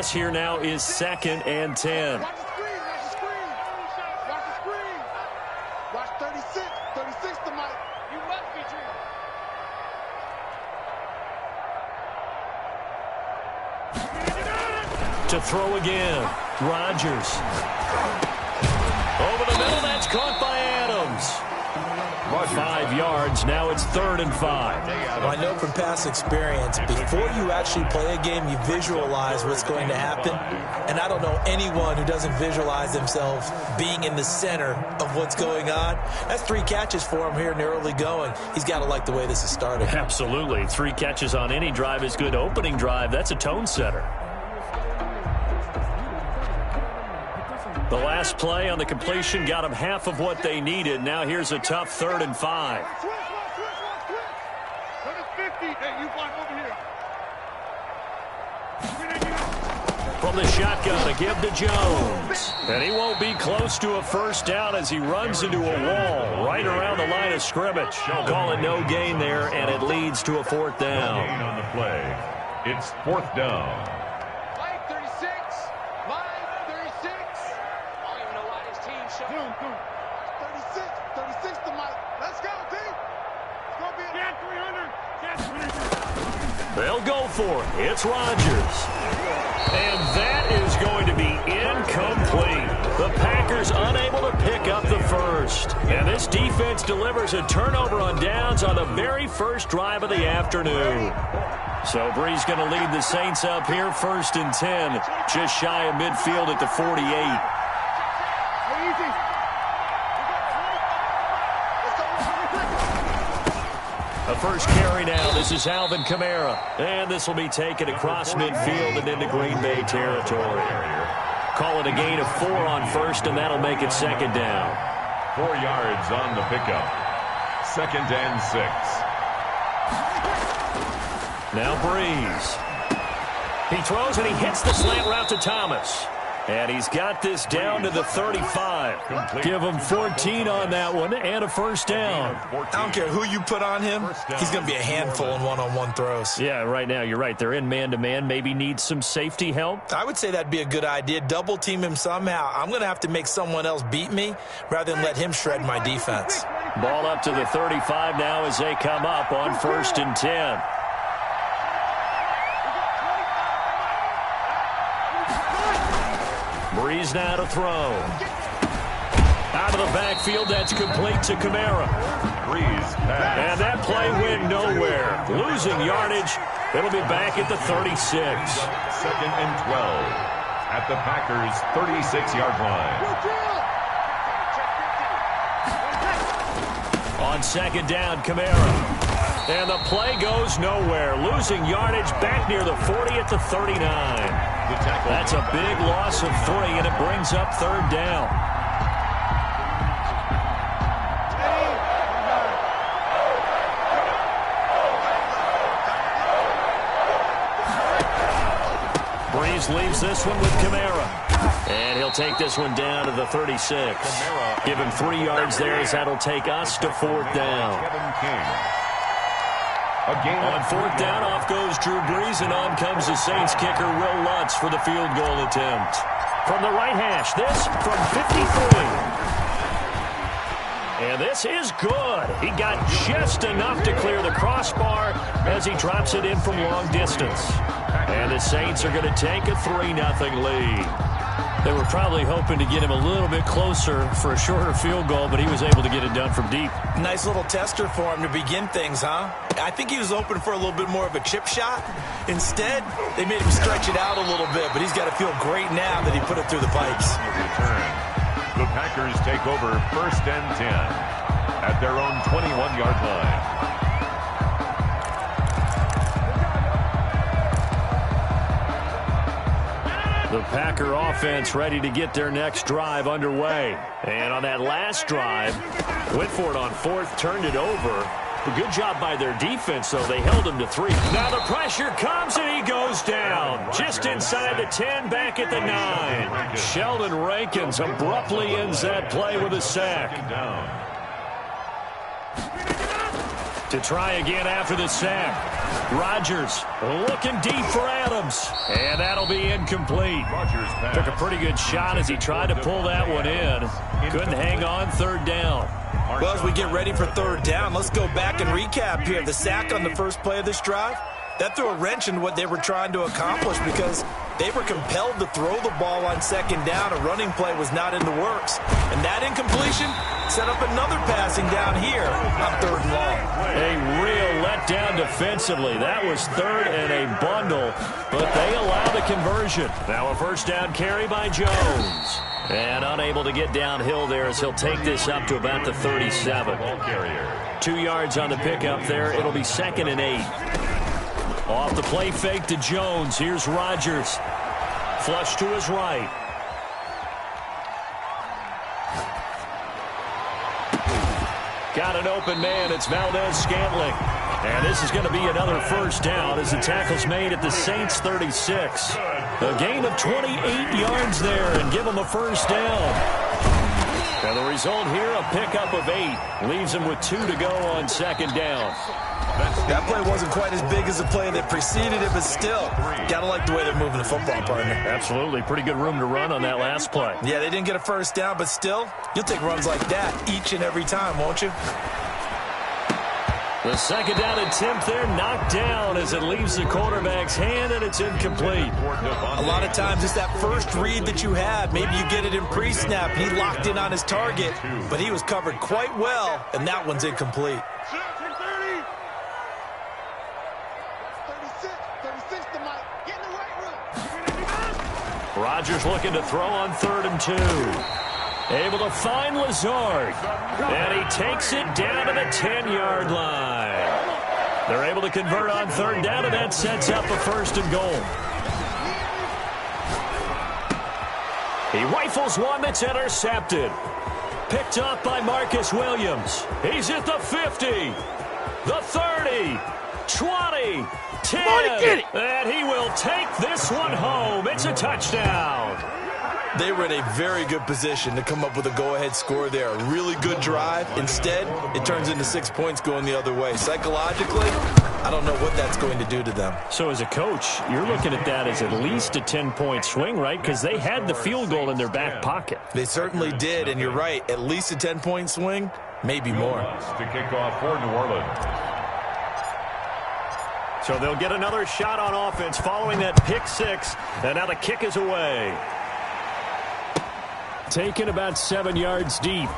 Here now is 2nd and 10. Watch the screen, watch the screen. Watch the screen. Watch 36. 36 to Mike. You must be dreaming. To throw again. Rodgers. Over the middle, that's caught by Adams. 5 yards, now it's 3rd and 5. Well, I know from past experience, before you actually play a game, you visualize what's going to happen. And I don't know anyone who doesn't visualize themselves being in the center of what's going on. That's 3 catches for him here in the early going. He's got to like the way this is starting. Absolutely. 3 catches on any drive is good. Opening drive, that's a tone setter. The last play on the completion got them half of what they needed. Now here's a tough 3rd and 5. From the shotgun, a give to Jones. And he won't be close to a first down as he runs into a wall right around the line of scrimmage. Call it no gain there, and it leads to a 4th down. Gain on the play. It's 4th down. 36 to Mike. Let's go, team. It's going to be a 300. They'll go for it. It's Rodgers. And that is going to be incomplete. The Packers unable to pick up the first. And this defense delivers a turnover on downs on the very first drive of the afternoon. So Bree's going to lead the Saints up here 1st and 10. Just shy of midfield at the 48. A first carry now. This is Alvin Kamara. And this will be taken across midfield and into Green Bay territory. Call it a gain of 4 on first, and that'll make it 2nd down. 4 yards on the pickup. 2nd and 6. Now Breeze. He throws and he hits the slant route to Thomas. And he's got this down to the 35. Give him 14 on that one and a first down. I don't care who you put on him. He's going to be a handful in one-on-one throws. Yeah, right now you're right. They're in man-to-man. Maybe need some safety help. I would say that'd be a good idea. Double team him somehow. I'm going to have to make someone else beat me rather than let him shred my defense. Ball up to the 35 now as they come up on 1st and 10. Breeze now to throw. Out of the backfield, that's complete to Kamara. Breeze pass. And that play went nowhere. Losing yardage. It'll be back at the 36. 2nd and 12. At the Packers' 36-yard line. On 2nd down, Kamara. And the play goes nowhere. Losing yardage back near the 40 at the 39. That's a big loss of 3, and it brings up 3rd down. Breeze leaves this one with Kamara. And he'll take this one down to the 36. Give him 3 yards there as that'll take us to 4th down. On 4th down, off goes Drew Brees, and on comes the Saints kicker, Will Lutz, for the field goal attempt. From the right hash, this from 53. And this is good. He got just enough to clear the crossbar as he drops it in from long distance. And the Saints are going to take a 3-0 lead. They were probably hoping to get him a little bit closer for a shorter field goal, but he was able to get it done from deep. Nice little tester for him to begin things, huh? I think he was open for a little bit more of a chip shot. Instead, they made him stretch it out a little bit, but he's got to feel great now that he put it through the pipes. The Packers take over 1st and 10 at their own 21-yard line. The Packer offense ready to get their next drive underway. And on that last drive, went for it on 4th, turned it over. A good job by their defense, though. They held him to 3. Now the pressure comes, and he goes down. Just inside the 10, back at the 9. Sheldon Rankins abruptly ends that play with a sack. To try again after the sack. Rodgers looking deep for Adams. And that'll be incomplete. Took a pretty good shot as he tried to pull that one in. Couldn't hang on third down. Well, as we get ready for third down, let's go back and recap here. The sack on the first play of this drive, that threw a wrench in what they were trying to accomplish because they were compelled to throw the ball on second down. A running play was not in the works. And that incompletion set up another passing down here on third and long. A real letdown defensively. That was third and a bundle, but they allowed the conversion. Now a first down carry by Jones. And unable to get downhill there as he'll take this up to about the 37. 2 yards on the pickup there. It'll be 2nd and 8. Off the play fake to Jones. Here's Rodgers. Flush to his right. Got an open man. It's Valdez-Scantling. And this is going to be another first down as the tackle's made at the Saints 36. A gain of 28 yards there and give them a first down. And the result here, a pickup of 8. Leaves them with 2 to go on second down. That play wasn't quite as big as the play that preceded it, but still, gotta like the way they're moving the football, partner. Absolutely. Pretty good room to run on that last play. Yeah, they didn't get a first down, but still, you'll take runs like that each and every time, won't you? The second down attempt there knocked down as it leaves the quarterback's hand, and it's incomplete. A lot of times it's that first read that you have. Maybe you get it in pre-snap. He locked in on his target, but he was covered quite well, and that one's incomplete. 36 to Mike. Get in the right room. Rodgers looking to throw on 3rd and 2. Able to find Lazard. And he takes it down to the 10-yard line. They're able to convert on 3rd down, and that sets up a 1st and goal. He rifles one that's intercepted. Picked up by Marcus Williams. He's at the 50, the 30, 20, 10. And he will take this one home. It's a touchdown. They were in a very good position to come up with a go-ahead score there. A really good drive. Instead, it turns into 6 points going the other way. Psychologically, I don't know what that's going to do to them. So as a coach, you're looking at that as at least a 10-point swing, right? Because they had the field goal in their back pocket. They certainly did, and you're right. At least a 10-point swing, maybe more. To kick off for New Orleans. So they'll get another shot on offense following that pick 6, and now the kick is away. Taken about 7 yards deep.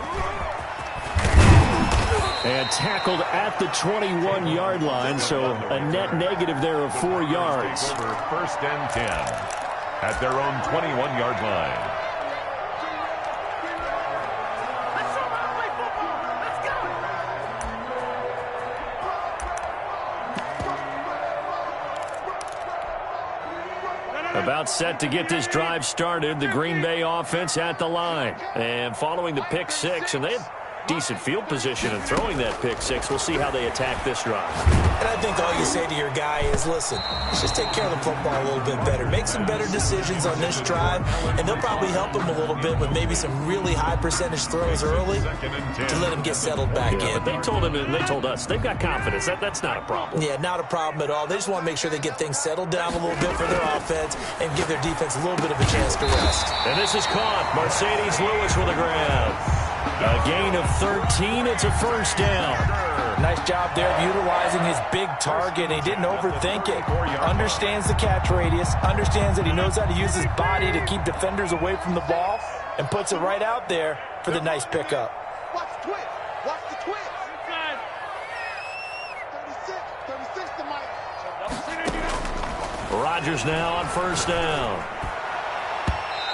And tackled at the 21-yard line, so a net negative there of 4 yards. Over 1st and 10 at their own 21-yard line. About set to get this drive started, the Green Bay offense at the line. And following the pick 6, and they had decent field position in throwing that pick 6. We'll see how they attack this drive. And I think all you say to your guy is, listen, let's just take care of the football a little bit better. Make some better decisions on this drive, and they'll probably help him a little bit with maybe some really high percentage throws early to let him get settled back in. But they told him, and they told us, they've got confidence. That's not a problem. Yeah, not a problem at all. They just want to make sure they get things settled down a little bit for their offense and give their defense a little bit of a chance to rest. And this is caught. Mercedes Lewis with a grab. A gain of 13. It's a first down. Nice job there of utilizing his big target. He didn't overthink it. Understands the catch radius. Understands that he knows how to use his body to keep defenders away from the ball. And puts it right out there for the nice pickup. Watch the twist. Watch the twist. 36 to Mike. Rodgers now on first down.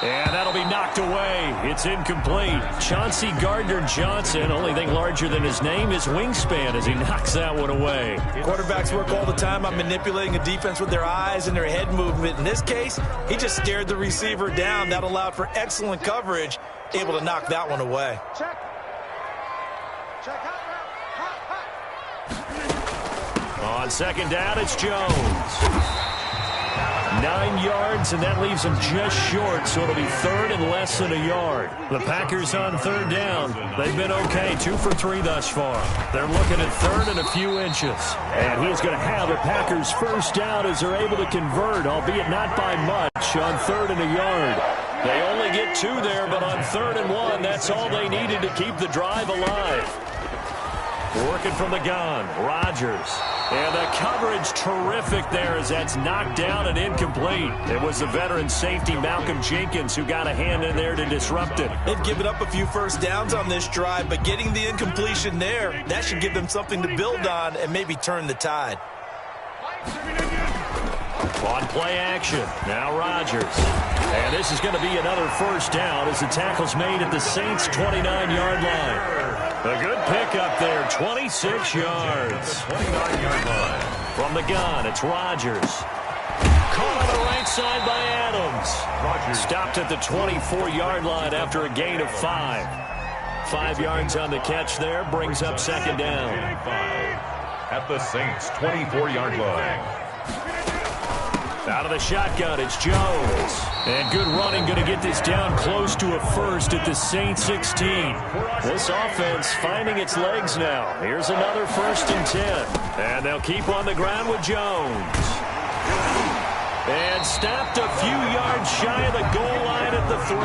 And that'll be knocked away. It's incomplete. Chauncey Gardner-Johnson, only thing larger than his name is wingspan as he knocks that one away. Quarterbacks work all the time on manipulating a defense with their eyes and their head movement. In this case, he just stared the receiver down. That allowed for excellent coverage, able to knock that one away. Check. Check. Hot. On second down, it's Jones. 9 yards, and that leaves them just short, so it'll be third and less than a yard. The Packers on third down. They've been okay, 2 for 3 thus far. They're looking at third and a few inches. And he's going to have the Packers first down as they're able to convert, albeit not by much, on third and a yard. They only get 2 there, but on third and 1, that's all they needed to keep the drive alive. Working from the gun, Rodgers. And the coverage terrific there as that's knocked down and incomplete. It was the veteran safety Malcolm Jenkins who got a hand in there to disrupt it. They've given up a few first downs on this drive, but getting the incompletion there, that should give them something to build on and maybe turn the tide. On play action, now Rodgers. And this is going to be another first down as the tackle's made at the Saints' 29-yard line. A good pickup there, 26 yards. 29-yard line. From the gun, it's Rodgers. Caught on the right side by Adams. Stopped at the 24-yard line after a gain of 5. 5 yards on the catch there, brings up second down. At the Saints' 24-yard line. Out of the shotgun, it's Jones. And good running, going to get this down close to a first at the Saints 16. This offense finding its legs now. Here's another 1st and 10. And they'll keep on the ground with Jones. And stopped a few yards shy of the goal line at the 3.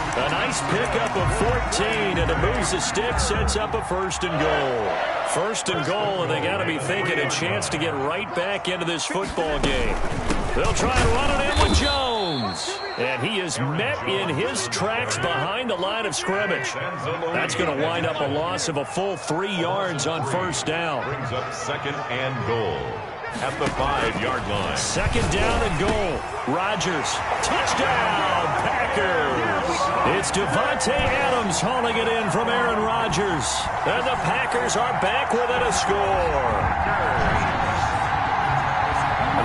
A nice pickup of 14, and it moves the stick, sets up a 1st and goal. 1st and goal, and they got to be thinking a chance to get right back into this football game. They'll try and run it in with Jones. And he is met in his tracks behind the line of scrimmage. That's going to wind up a loss of a full 3 yards on 1st down. Brings up 2nd and goal. At the 5-yard line. 2nd down and goal. Rodgers. Touchdown, Packers. It's Devontae Adams hauling it in from Aaron Rodgers. And the Packers are back within a score.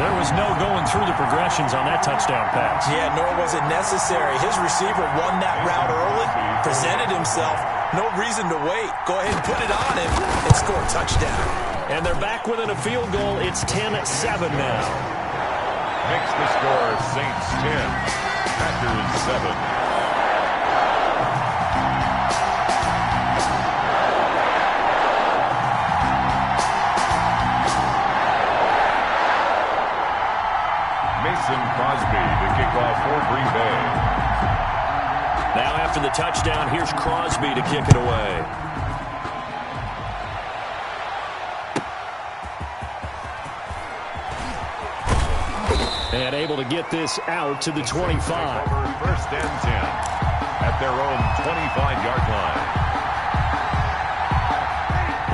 There was no going through the progressions on that touchdown pass. Yeah, nor was it necessary. His receiver won that route early, presented himself. No reason to wait. Go ahead and put it on him and score a touchdown. And they're back within a field goal. It's 10-7 now. Makes the score Saints 10, Packers 7. Crosby to kick off for Green Bay. Now after the touchdown, here's Crosby to kick it away. And able to get this out to the 25. 1st and 10 at their own 25-yard line.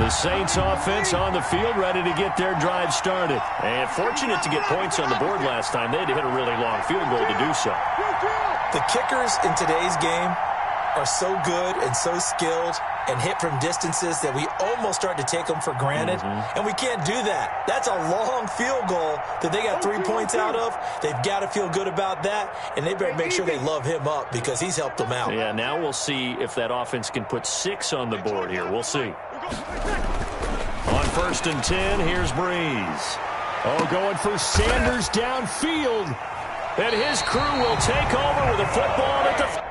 The Saints offense on the field, ready to get their drive started. And fortunate to get points on the board last time. They had to hit a really long field goal to do so. The kickers in today's game are so good and so skilled and hit from distances that we almost start to take them for granted. And we can't do that. That's a long field goal that they got 3 points out of. They've got to feel good about that, and they better make sure they love him up because he's helped them out. Yeah, now we'll see if that offense can put 6 on the board here. We'll see. On 1st and 10, here's Breeze. Oh, going for Sanders downfield. And his crew will take over with a football at the...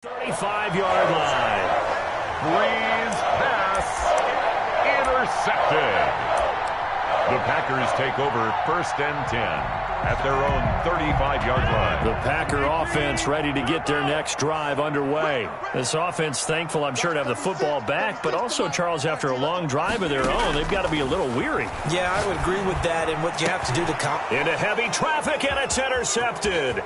...35-yard line. Breeze pass intercepted. The Packers take over 1st and 10 at their own 35-yard line. The Packer offense ready to get their next drive underway. This offense thankful, I'm sure, to have the football back, but also, Charles, after a long drive of their own, they've got to be a little weary. Yeah, I would agree with that, and what you have to do to Into heavy traffic, and it's intercepted.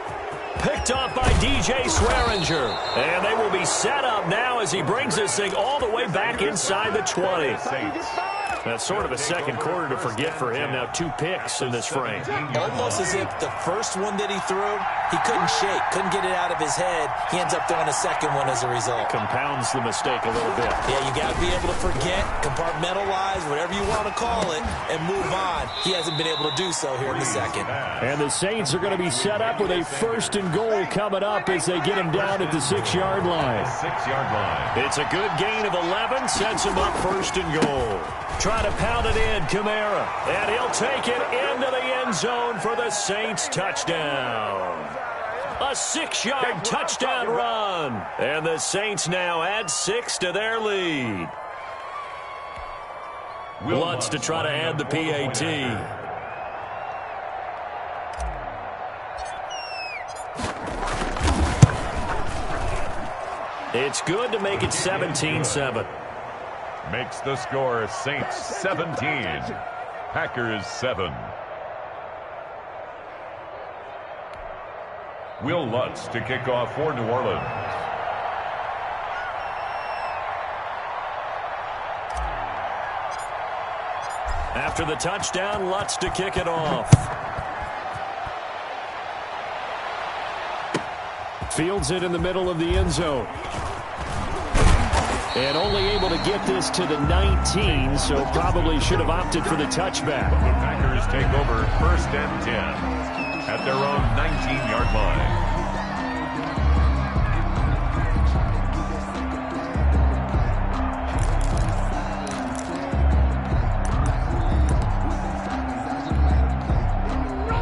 Picked off by DJ Swearinger. And they will be set up now as he brings this thing all the way back inside the 20. That's sort of a second quarter to forget for him. Now 2 picks in this frame. Almost as if the first one that he threw, he couldn't shake, couldn't get it out of his head. He ends up throwing a second one as a result. Compounds the mistake a little bit. Yeah, you got to be able to forget, compartmentalize, whatever you want to call it, and move on. He hasn't been able to do so here in the second. And the Saints are going to be set up with a 1st and goal coming up as they get him down at the 6-yard line. 6-yard line. It's a good gain of 11, sets him up 1st and goal. Try to pound it in, Kamara. And he'll take it into the end zone for the Saints touchdown. A 6-yard touchdown run. And the Saints now add 6 to their lead. Lutz to try to add the PAT. It's good to make it 17-7. Makes the score Saints 17, Packers 7. Will Lutz to kick off for New Orleans. After the touchdown, Lutz to kick it off. Fields it in the middle of the end zone. And only able to get this to the 19, so probably should have opted for the touchback. The Packers take over 1st and 10 at their own 19-yard line.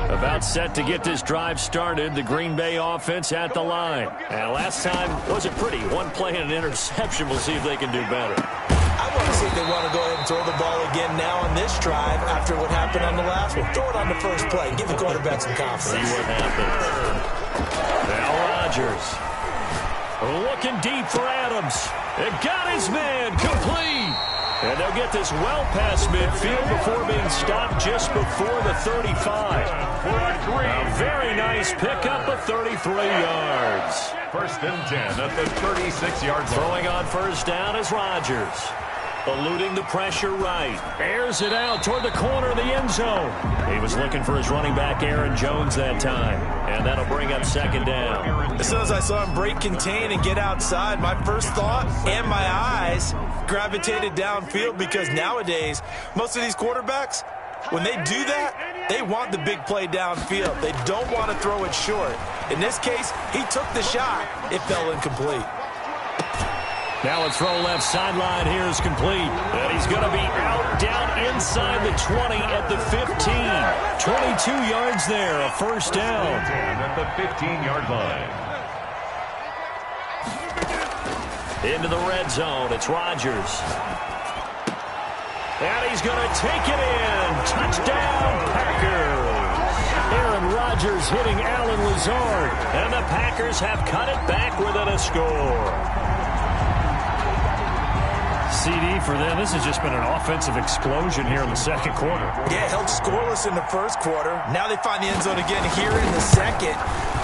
About set to get this drive started, the Green Bay offense at the line. And last time wasn't pretty. 1 play and an interception. We'll see if they can do better. I want to see if they want to go ahead and throw the ball again now on this drive after what happened on the last one. Throw it on the first play. Give the quarterback some confidence. See what happens. Now Rodgers. Looking deep for Adams. It got his man complete. And they'll get this well past midfield before being stopped just before the 35. A very nice pickup of 33 yards. 1st and 10 at the 36-yard line. Throwing on 1st down is Rodgers. Eluding the pressure right. Airs it out toward the corner of the end zone. He was looking for his running back, Aaron Jones, that time. And that'll bring up 2nd down. As soon as I saw him break contain and get outside, my first thought and my eyes gravitated downfield, because nowadays, most of these quarterbacks, when they do that, they want the big play downfield. They don't want to throw it short. In this case, he took the shot. It fell incomplete. Now a throw left sideline here is complete. And he's going to be out down inside the 20 at the 15. 22 yards there, a 1st down. At the 15-yard line. Into the red zone, it's Rodgers. And he's going to take it in. Touchdown, Packers. Aaron Rodgers hitting Allen Lazard. And the Packers have cut it back within a score. CD for them. This has just been an offensive explosion here in the 2nd quarter. Yeah, held scoreless in the 1st quarter. Now they find the end zone again here in the 2nd.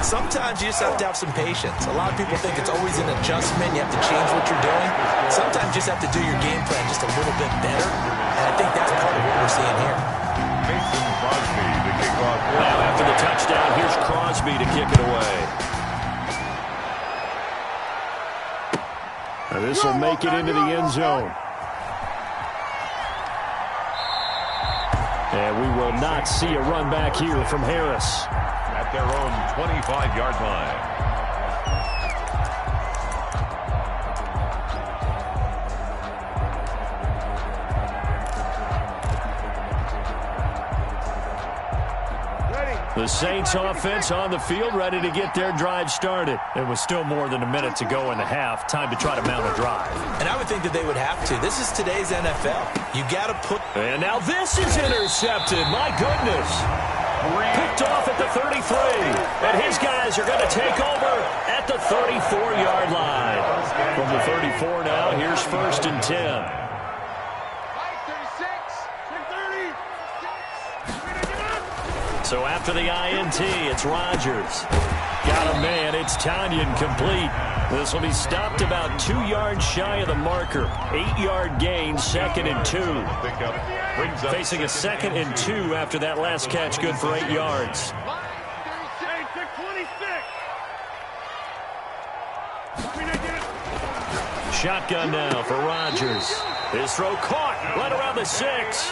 Sometimes you just have to have some patience. A lot of people think it's always an adjustment. You have to change what you're doing. Sometimes you just have to do your game plan just a little bit better. And I think that's part of what we're seeing here. Mason Crosby to kick off. Now after the touchdown, here's Crosby to kick it away. This will make it into the end zone. And we will not see a run back here from Harris. At their own 25-yard line. The Saints offense on the field, ready to get their drive started. It was still more than a minute to go in the half. Time to try to mount a drive. And I would think that they would have to. This is today's NFL. You got to put... And now this is intercepted. My goodness. Picked off at the 33. And his guys are going to take over at the 34-yard line. From the 34 now, here's 1st and 10. So after the INT, it's Rodgers. Got a man. It's Tanyan complete. This will be stopped about 2 yards shy of the marker. 8-yard gain, 2nd and 2. Facing a 2nd and 2 after that last catch, good for 8 yards. Shotgun now for Rodgers. His throw caught right around the 6.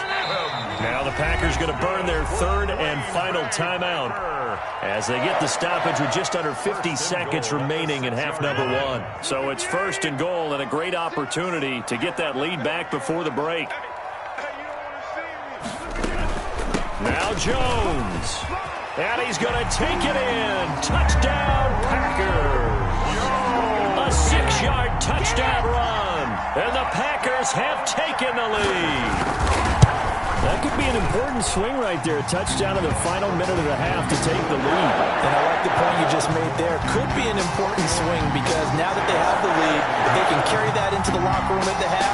Now the Packers going to burn their 3rd and final timeout as they get the stoppage with just under 50 seconds remaining in half number 1. So it's 1st and goal and a great opportunity to get that lead back before the break. Now Jones. And he's going to take it in. Touchdown, Packers. A 6-yard touchdown run. And the Packers have taken the lead. That could be an important swing right there. A touchdown in the final minute of the half to take the lead. And I like the point you just made there. Could be an important swing because now that they have the lead, if they can carry that into the locker room at the half,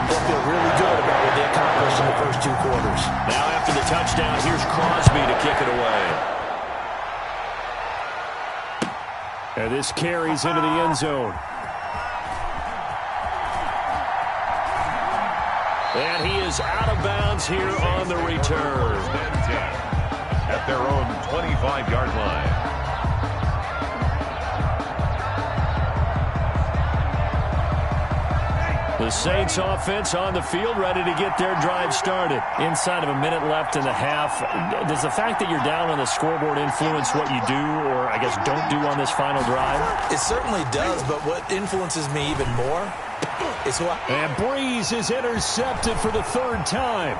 they'll feel really good about what they accomplished in the first 2 quarters. Now after the touchdown, here's Crosby to kick it away. And this carries into the end zone. And he is out of bounds here on the return. At their own 25-yard line. The Saints offense on the field, ready to get their drive started. Inside of a minute left in the half, does the fact that you're down on the scoreboard influence what you do or, I guess, don't do on this final drive? It certainly does, but what influences me even more is what... And Breeze is intercepted for the 3rd time.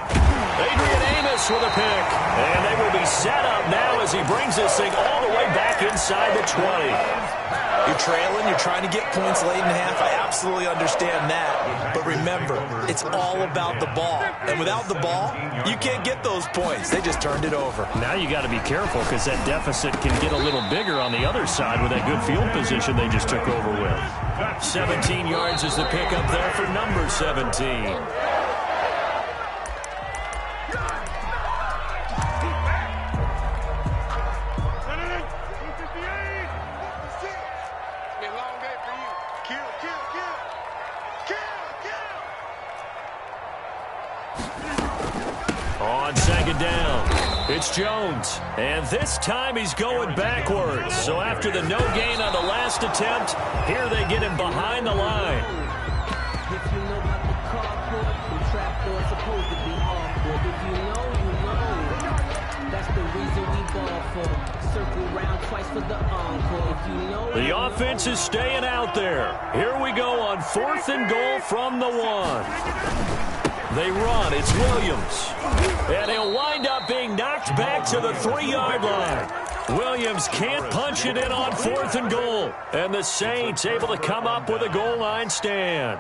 Adrian Amos with a pick. And they will be set up now as he brings this thing all the way back inside the 20. You're trailing, you're trying to get points late in half. I absolutely understand that. But remember, it's all about the ball. And without the ball, you can't get those points. They just turned it over. Now you got to be careful because that deficit can get a little bigger on the other side with that good field position they just took over with. 17 yards is the pickup there for number 17. On 2nd down, it's Jones. And this time he's going backwards. So after the no gain on the last attempt, here they get him behind the line. If you know about the carport, the trapdoor's supposed to be awkward. If you know, you know. That's the reason we ball for. Circle round twice for the encore. If you know. The offense is staying out there. Here we go on 4th and goal from the 1. They run. It's Williams. And he'll wind up being knocked back to the 3-yard line. Williams can't punch it in on 4th and goal. And the Saints able to come up with a goal line stand.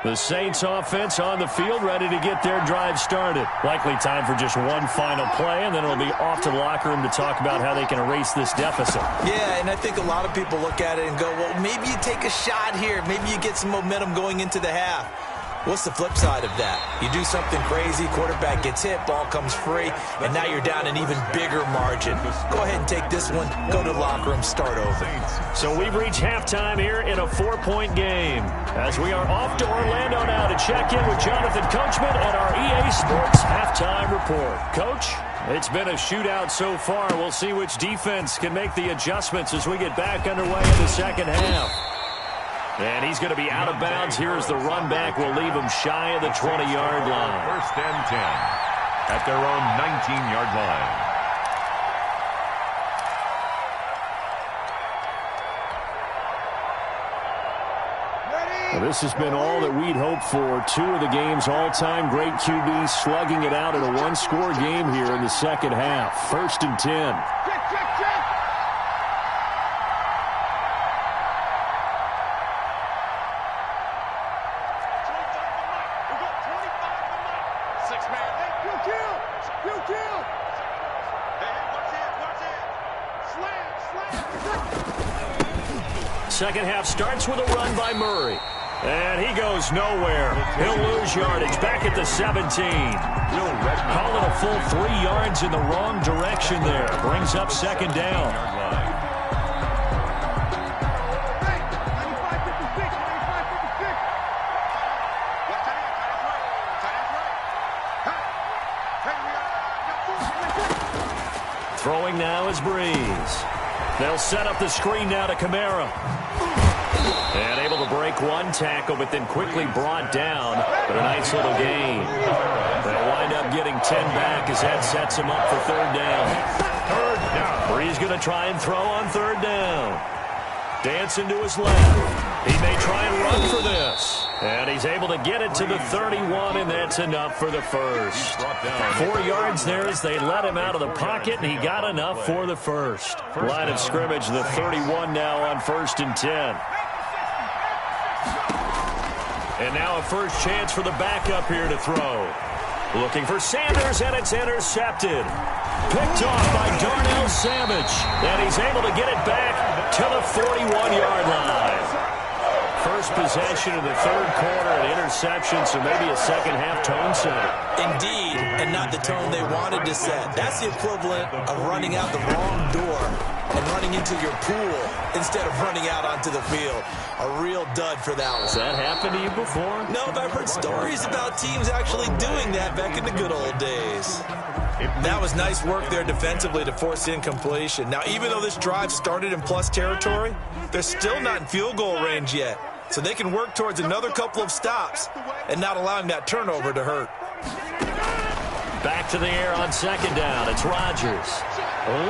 The Saints offense on the field ready to get their drive started. Likely time for just one final play, and then it'll be off to the locker room to talk about how they can erase this deficit. Yeah, and I think a lot of people look at it and go, well, maybe you take a shot here. Maybe you get some momentum going into the half. What's the flip side of that? You do something crazy, quarterback gets hit, ball comes free, and now you're down an even bigger margin. Go ahead and take this one, go to the locker room, start over. So we've reached halftime here in a 4-point game. As we are off to Orlando now to check in with Jonathan Coachman at our EA Sports Halftime Report. Coach, it's been a shootout so far. We'll see which defense can make the adjustments as we get back underway in the second half. And he's going to be out of bounds. Here's the run back. We'll leave him shy of the 20-yard line. 1st and 10 at their own 19-yard line. Well, this has been all that we'd hoped for. 2 of the game's all-time great QBs slugging it out in a one-score game here in the second half. 1st and 10. Second half starts with a run by Murray. And he goes nowhere. He'll lose yardage back at the 17. Call it a full 3 yards in the wrong direction there. Brings up second down. Throwing now is Breeze. They'll set up the screen now to Kamara. And able to break one tackle, but then quickly brought down. But a nice little gain. They'll wind up getting 10 back as that sets him up for third down. Breeze going to try and throw on third down. Dancing to his left. He may try and run for this. And he's able to get it to the 31, and that's enough for the first. 4 yards there as they let him out of the pocket, and he got enough for the first. Line of scrimmage, the 31 now on 1st and 10. And now a first chance for the backup here to throw. Looking for Sanders, and it's intercepted. Picked off by Darnell Savage. And he's able to get it back to the 41-yard line. First possession of the third quarter, an interception, so maybe a second-half tone setter. Indeed, and not the tone they wanted to set. That's the equivalent of running out the wrong door and running into your pool instead of running out onto the field. A real dud for that one. Has that happened to you before? No, but I've heard stories about teams actually doing that back in the good old days. That was nice work there defensively to force incompletion. Now, even though this drive started in plus territory, they're still not in field goal range yet. So they can work towards another couple of stops and not allowing that turnover to hurt. Back to the air on second down. It's Rodgers.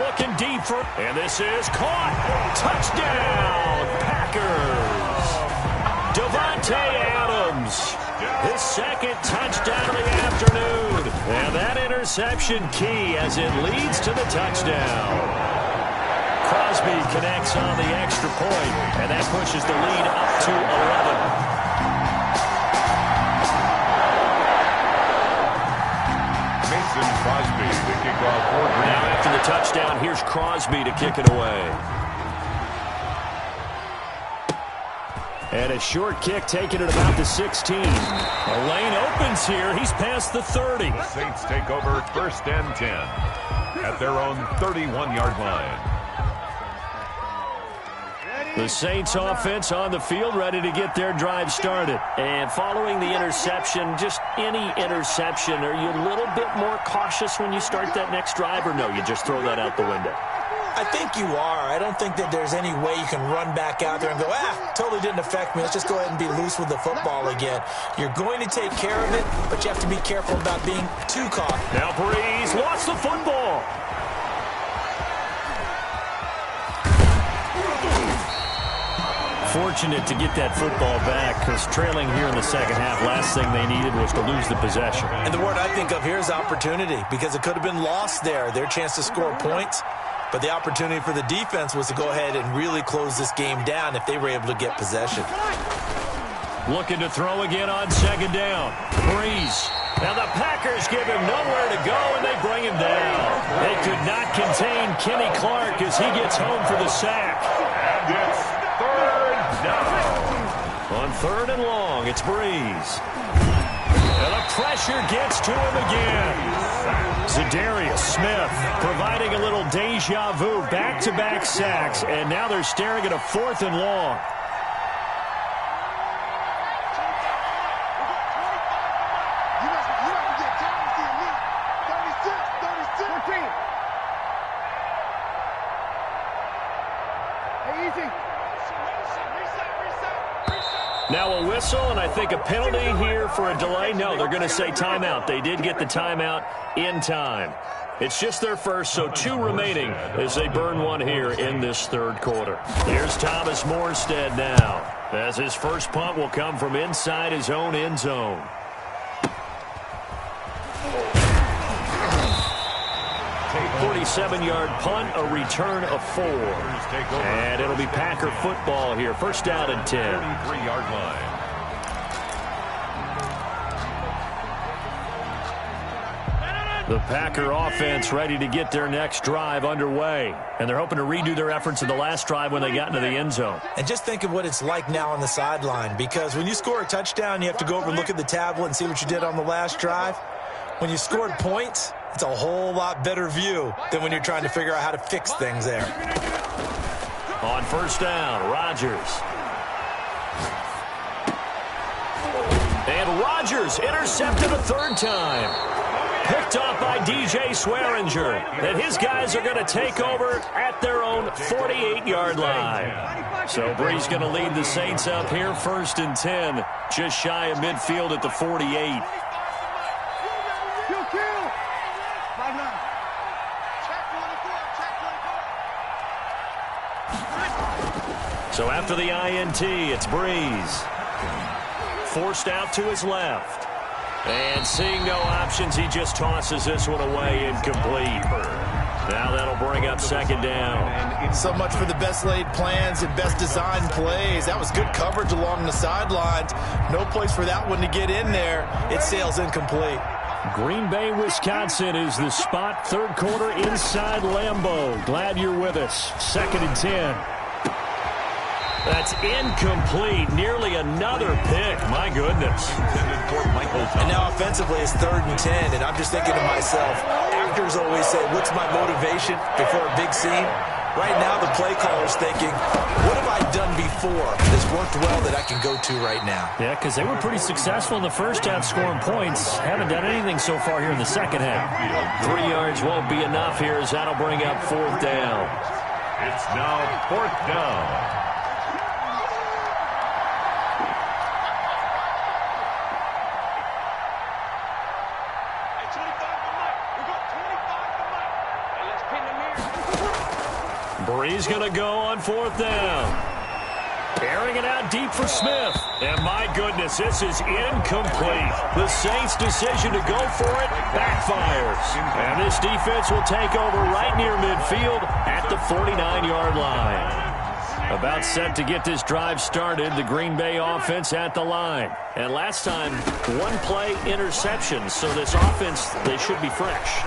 Looking deep for, and this is caught. Touchdown, Packers. Devontae Adams. His second touchdown of the afternoon. And that interception key as it leads to the touchdown. Crosby connects on the extra point, and that pushes the lead up to 11. Mason Crosby, the kickoff for Green. Now after the touchdown, here's Crosby to kick it away. And a short kick taken at about the 16. A lane opens here. He's past the 30. The Saints take over 1st and 10 at their own 31-yard line. The Saints offense on the field, ready to get their drive started. And following the interception, just any interception, are you a little bit more cautious when you start that next drive, or no, you just throw that out the window? I think you are. I don't think that there's any way you can run back out there and go, totally didn't affect me. Let's just go ahead and be loose with the football again. You're going to take care of it, but you have to be careful about being too caught. Now Breeze lost the football. Fortunate to get that football back, because trailing here in the second half, last thing they needed was to lose the possession. And the word I think of here is opportunity, because it could have been lost there, their chance to score points. But the opportunity for the defense was to go ahead and really close this game down if they were able to get possession. Looking to throw again on second down. Breeze. Now the Packers give him nowhere to go, and they bring him down. They could not contain Kenny Clark as he gets home for the sack. And it's third down. On third and long, it's Breeze. And the pressure gets to him again. Zadarius Smith providing a little deja vu, back-to-back sacks, and now they're staring at a 4th and long. You have to get time to see elite. 36, 14. Hey, easy. Now a whistle, and I think a penalty here for a delay. No, they're going to say timeout. They did get the timeout in time. It's just their first, so 2 remaining as they burn one here in this third quarter. Here's Thomas Morstead now, as his first punt will come from inside his own end zone. A 47-yard punt, a return of 4. And it'll be Packer football here. First down and 10. 33-yard line. The Packer offense ready to get their next drive underway. And they're hoping to redo their efforts in the last drive when they got into the end zone. And just think of what it's like now on the sideline, because when you score a touchdown, you have to go over and look at the tablet and see what you did on the last drive. When you scored points, it's a whole lot better view than when you're trying to figure out how to fix things there. On first down, Rodgers. And Rodgers intercepted a third time. Picked off by DJ Swearinger. And his guys are going to take over at their own 48-yard line. So Brees going to lead the Saints up here, 1st and 10. Just shy of midfield at the 48. So after the INT, it's Brees. Forced out to his left. And seeing no options, he just tosses this one away, incomplete. Now that'll bring up 2nd down. So much for the best laid plans and best designed plays. That was good coverage along the sidelines. No place for that one to get in there. It sails incomplete. Green Bay, Wisconsin is the spot. 3rd quarter inside Lambeau. Glad you're with us. 2nd and 10. That's incomplete. Nearly another pick. My goodness. And now offensively it's 3rd and 10. And I'm just thinking to myself, actors always say, what's my motivation before a big scene? Right now the play caller's thinking, what have I done before that's worked well that I can go to right now? Yeah, because they were pretty successful in the first half scoring points. Haven't done anything so far here in the second half. 3 yards won't be enough here as that'll bring up 4th down. It's now 4th down. Brees going to go on 4th down. Airing it out deep for Smith. And my goodness, this is incomplete. The Saints' decision to go for it backfires. And this defense will take over right near midfield at the 49-yard line. About set to get this drive started, the Green Bay offense at the line. And last time, 1-play interception. So this offense, they should be fresh.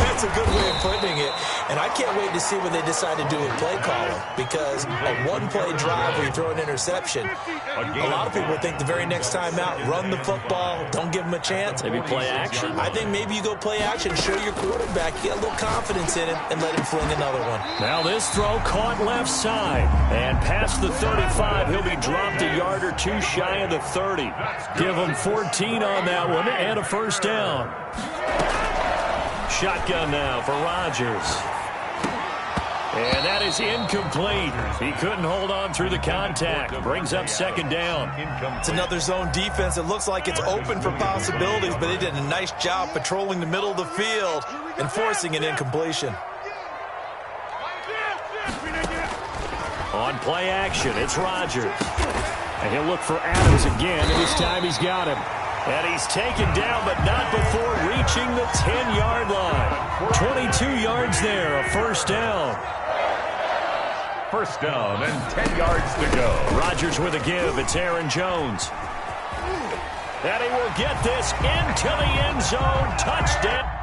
That's a good way of putting it. And I can't wait to see when they decide to do a play caller, because a 1-play drive where you throw an interception, a lot of people think the very next time out, run the football, don't give them a chance. Maybe play action? I think maybe you go play action, show your quarterback, get a little confidence in him, and let him fling another one. Now this throw caught left side. And past the 35, he'll be dropped a yard or two shy of the 30. Give him 14 on that one and a 1st down. Shotgun now for Rodgers. And that is incomplete. He couldn't hold on through the contact. Brings up 2nd down. It's another zone defense. It looks like it's open for possibilities, but they did a nice job patrolling the middle of the field and forcing an incompletion. On play action, it's Rodgers. And he'll look for Adams again, and this time he's got him. And he's taken down, but not before reaching the 10-yard line. 22 yards there, a 1st down. 1st down and 10 yards to go. Rodgers with a give. It's Aaron Jones. And he will get this into the end zone. Touchdown.